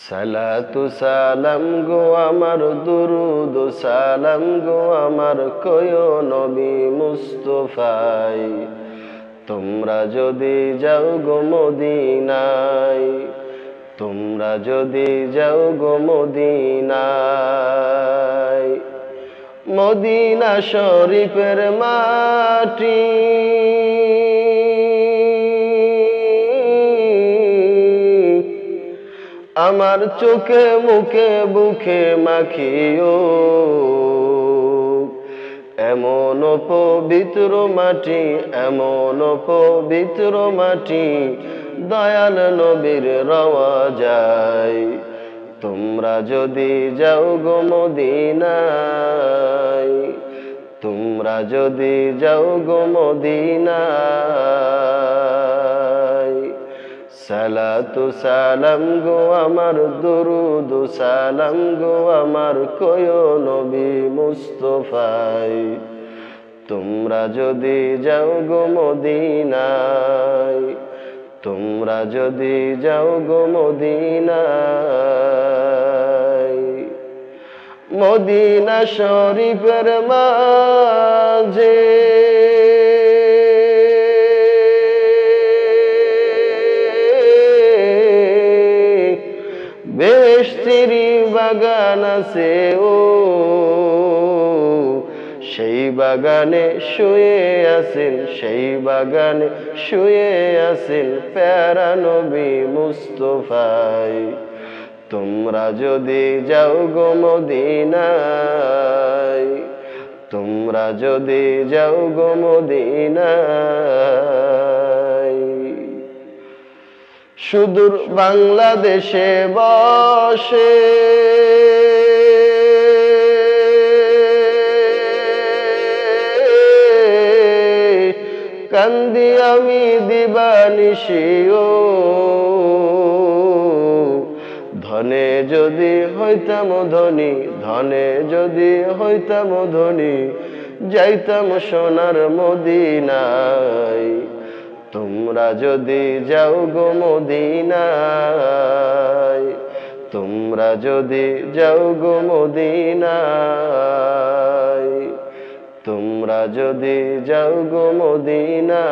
সালাতু সালাম গো আমার, দুরুদ সালাম গো আমার, কয়ো নবী মুস্তফায়। তোমরা যদি যাও গো মদিনায়, তোমরা যদি যাও গো মদিনায়, মদিনা শরীফের মাটি আমার চোখে মুখে বুকে মাখিও। এমন পবিত্র মাটি, এমন পবিত্র মাটি, দয়াল নবীর রওয়া যায়। তোমরা যদি যাও গো মদিনায়, তোমরা যদি যাও গো মদিনায়, সালাতু সালাম গো আমার, দুরুদ সালাম গো আমার, কয়ো নবী মুস্তফায়। তোমরা যদি যাও গো মদিনায়, তোমরা যদি যাও গো মদিনায়, মদিনা শরীফের মাঝে বেহেশতেরি বাগান আছে ও, সেই বাগানে শুয়ে আছেন, সেই বাগানে শুয়ে আছেন প্যারা নবী মুস্তফায়। তোমরা যদি যাও গো মদিনায়, তোমরা যদি যাও গো মদিনায়, সুদূর বাংলাদেশে বসে কান্দি আমি দিবানিশিও। ধনে যদি হইতাম ধনী, ধনে যদি হইতাম ধনী, যাইতাম সোনার মদিনায়। তোমরা যদি যাও গো মদিনায়, তোমরা যদি যাও গো মদিনায়, তোমরা যদি যাও গো মদিনায়।